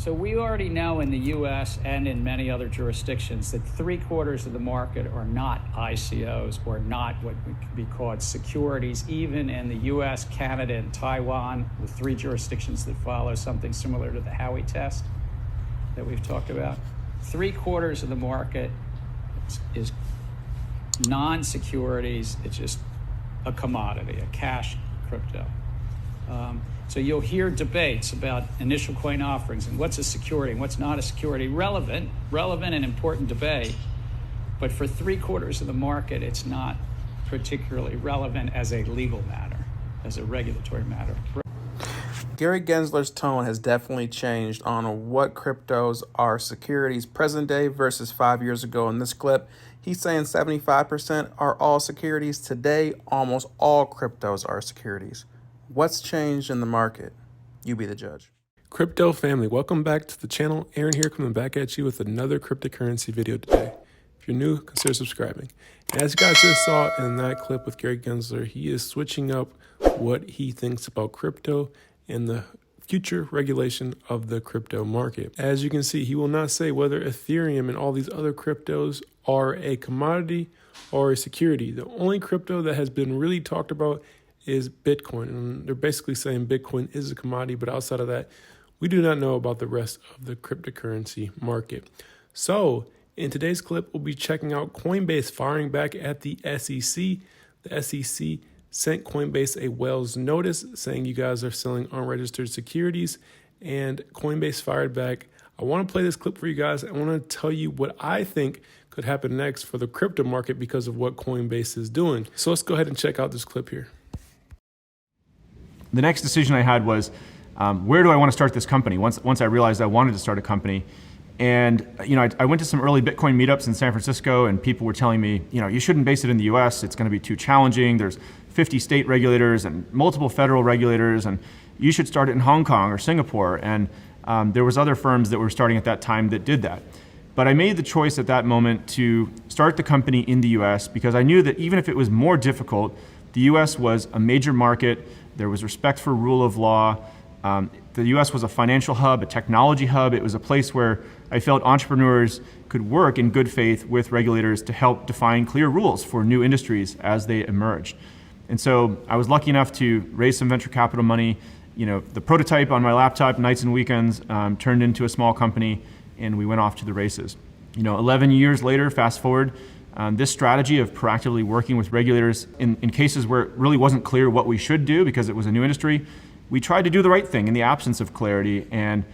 So we already know in the US and in many other jurisdictions that 3/4 of the market are not ICOs or not what could be called securities, even in the US, Canada, and Taiwan, the 3 jurisdictions that follow something similar to the Howey test that we've talked about. 3/4 of the market is non-securities. It's just a commodity, a cash crypto. So you'll hear debates about initial coin offerings and what's a security and what's not a security. Relevant and important debate, but for 3/4 of the market, it's not particularly relevant as a legal matter, as a regulatory matter. Gary Gensler's tone has definitely changed on what cryptos are securities present day versus 5 years ago. In this clip, he's saying 75% are all securities. Today, almost all cryptos are securities. What's changed in the market? You be the judge. Crypto family, welcome back to the channel. Aaron here, coming back at you with another cryptocurrency video today. If you're new, consider subscribing. And as you guys just saw in that clip with Gary Gensler, he is switching up what he thinks about crypto and the future regulation of the crypto market. As you can see, he will not say whether Ethereum and all these other cryptos are a commodity or a security. The only crypto that has been really talked about is Bitcoin. And they're basically saying Bitcoin is a commodity, but outside of that, we do not know about the rest of the cryptocurrency market. So in today's clip, we'll be checking out Coinbase firing back at the SEC. The SEC sent Coinbase a Wells notice saying you guys are selling unregistered securities, and Coinbase fired back. I want to play this clip for you guys. I want to tell you what I think could happen next for the crypto market because of what Coinbase is doing. So let's go ahead and check out this clip here. The next decision I had was, where do I want to start this company? Once I realized I wanted to start a company, and I went to some early Bitcoin meetups in San Francisco, and people were telling me, you shouldn't base it in the U.S. It's going to be too challenging. There's 50 state regulators and multiple federal regulators, and you should start it in Hong Kong or Singapore. And there was other firms that were starting at that time that did that. But I made the choice at that moment to start the company in the U.S. because I knew that even if it was more difficult, the U.S. was a major market. There was respect for rule of law. The U.S. was a financial hub, a technology hub. It was a place where I felt entrepreneurs could work in good faith with regulators to help define clear rules for new industries as they emerged. And so I was lucky enough to raise some venture capital money. The prototype on my laptop, nights and weekends, turned into a small company, and we went off to the races. 11 years later, fast forward, this strategy of proactively working with regulators in cases where it really wasn't clear what we should do because it was a new industry, we tried to do the right thing in the absence of clarity and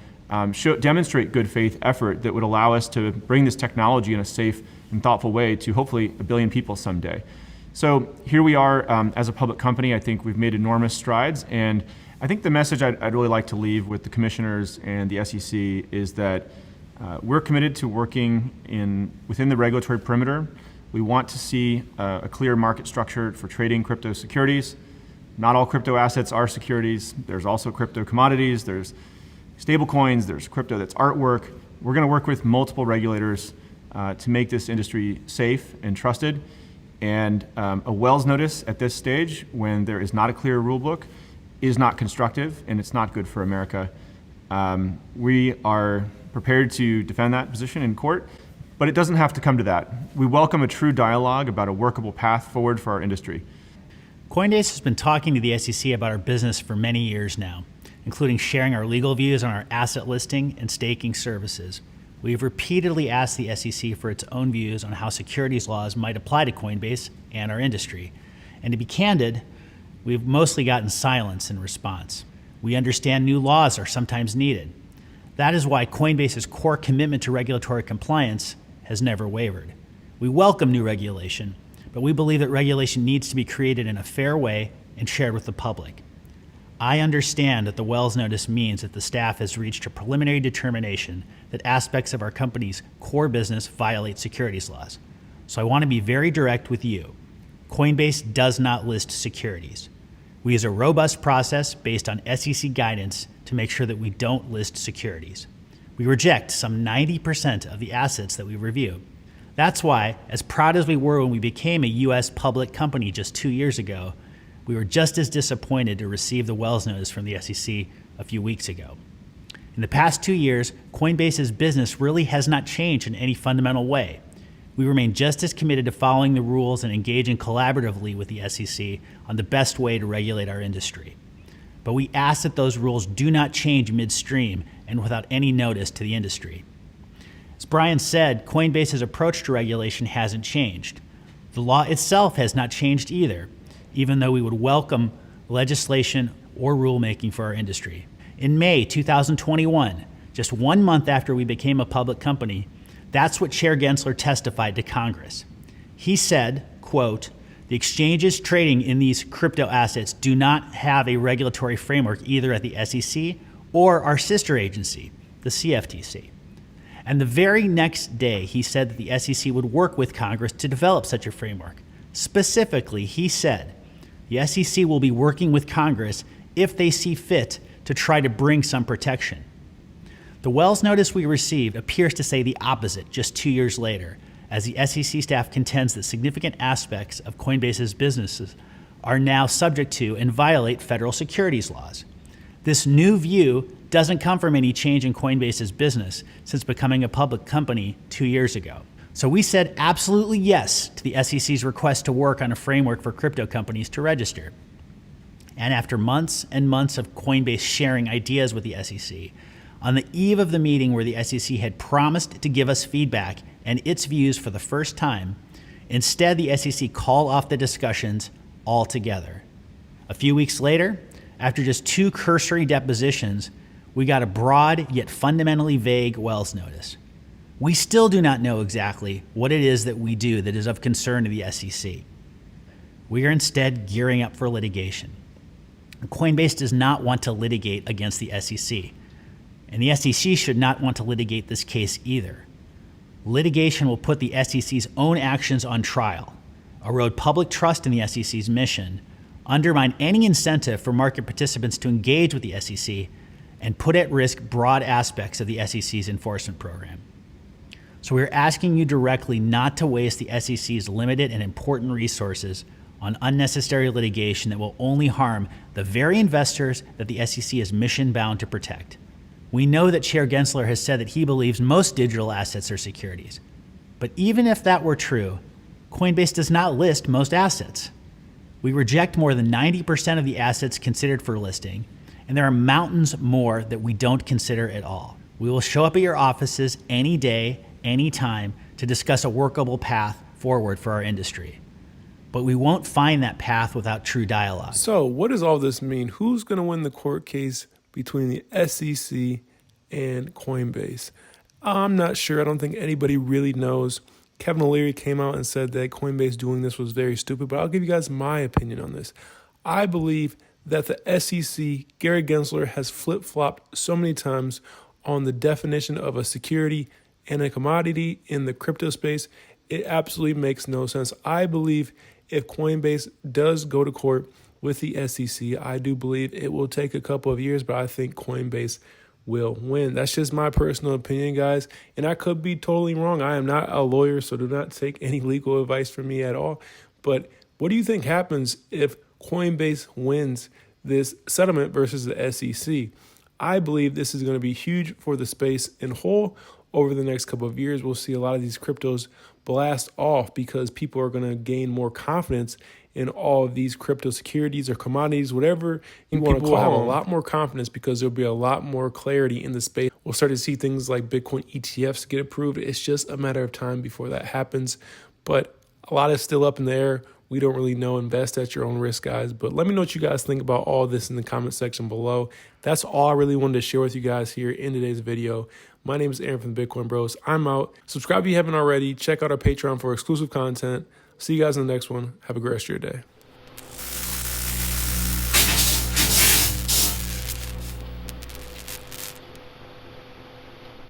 demonstrate good faith effort that would allow us to bring this technology in a safe and thoughtful way to hopefully 1 billion people someday. So here we are as a public company. I think we've made enormous strides, and I think the message I'd really like to leave with the commissioners and the SEC is that we're committed to working within the regulatory perimeter. We want to see a clear market structure for trading crypto securities. Not all crypto assets are securities. There's also crypto commodities. There's stable coins. There's crypto that's artwork. We're going to work with multiple regulators to make this industry safe and trusted. And a Wells notice at this stage, when there is not a clear rule book, is not constructive, and it's not good for America. We are prepared to defend that position in court, but it doesn't have to come to that. We welcome a true dialogue about a workable path forward for our industry. Coinbase has been talking to the SEC about our business for many years now, including sharing our legal views on our asset listing and staking services. We've repeatedly asked the SEC for its own views on how securities laws might apply to Coinbase and our industry. And to be candid, we've mostly gotten silence in response. We understand new laws are sometimes needed. That is why Coinbase's core commitment to regulatory compliance has never wavered. We welcome new regulation, but we believe that regulation needs to be created in a fair way and shared with the public. I understand that the Wells notice means that the staff has reached a preliminary determination that aspects of our company's core business violate securities laws. So I want to be very direct with you. Coinbase does not list securities. We use a robust process based on SEC guidance to make sure that we don't list securities. We reject some 90% of the assets that we review. That's why, as proud as we were when we became a U.S. public company just 2 years ago, we were just as disappointed to receive the Wells notice from the SEC a few weeks ago. In the past 2 years, Coinbase's business really has not changed in any fundamental way. We remain just as committed to following the rules and engaging collaboratively with the SEC on the best way to regulate our industry. But we ask that those rules do not change midstream and without any notice to the industry. As Brian said, Coinbase's approach to regulation hasn't changed. The law itself has not changed either, even though we would welcome legislation or rulemaking for our industry. In May 2021, just 1 month after we became a public company, that's what Chair Gensler testified to Congress. He said, quote, "The exchanges trading in these crypto assets do not have a regulatory framework either at the SEC or our sister agency, the CFTC." And the very next day, he said that the SEC would work with Congress to develop such a framework. Specifically, he said, the SEC will be working with Congress if they see fit to try to bring some protection. The Wells notice we received appears to say the opposite just 2 years later, as the SEC staff contends that significant aspects of Coinbase's businesses are now subject to and violate federal securities laws. This new view doesn't come from any change in Coinbase's business since becoming a public company 2 years ago. So we said absolutely yes to the SEC's request to work on a framework for crypto companies to register. And after months and months of Coinbase sharing ideas with the SEC, on the eve of the meeting where the SEC had promised to give us feedback and its views for the first time, instead the SEC called off the discussions altogether. A few weeks later, after just 2 cursory depositions, we got a broad yet fundamentally vague Wells notice. We still do not know exactly what it is that we do that is of concern to the SEC. We are instead gearing up for litigation. Coinbase does not want to litigate against the SEC, and the SEC should not want to litigate this case either. Litigation will put the SEC's own actions on trial, erode public trust in the SEC's mission, undermine any incentive for market participants to engage with the SEC, and put at risk broad aspects of the SEC's enforcement program. So we're asking you directly not to waste the SEC's limited and important resources on unnecessary litigation that will only harm the very investors that the SEC is mission-bound to protect. We know that Chair Gensler has said that he believes most digital assets are securities. But even if that were true, Coinbase does not list most assets. We reject more than 90% of the assets considered for listing, and there are mountains more that we don't consider at all. We will show up at your offices any day, any time, to discuss a workable path forward for our industry. But we won't find that path without true dialogue. So what does all this mean? Who's going to win the court case between the SEC and Coinbase? I'm not sure. I don't think anybody really knows. Kevin O'Leary came out and said that Coinbase doing this was very stupid, but I'll give you guys my opinion on this. I believe that the SEC, Gary Gensler, has flip-flopped so many times on the definition of a security and a commodity in the crypto space. It absolutely makes no sense. I believe if Coinbase does go to court with the SEC, I do believe it will take a couple of years, but I think Coinbase will win. That's just my personal opinion, guys, and I could be totally wrong. I am not a lawyer, so do not take any legal advice from me at all. But what do you think happens if Coinbase wins this settlement versus the SEC? I believe this is going to be huge for the space in whole. Over the next couple of years, we'll see a lot of these cryptos blast off because people are going to gain more confidence in all of these crypto securities or commodities, whatever you want to call them. People will have a lot more confidence because there'll be a lot more clarity in the space. We'll start to see things like Bitcoin ETFs get approved. It's just a matter of time before that happens. But a lot is still up in the air. We don't really know. Invest at your own risk, guys. But let me know what you guys think about all this in the comment section below. That's all I really wanted to share with you guys here in today's video. My name is Aaron from the Bitcoin Bros. I'm out. Subscribe if you haven't already. Check out our Patreon for exclusive content. See you guys in the next one. Have a great rest of your day.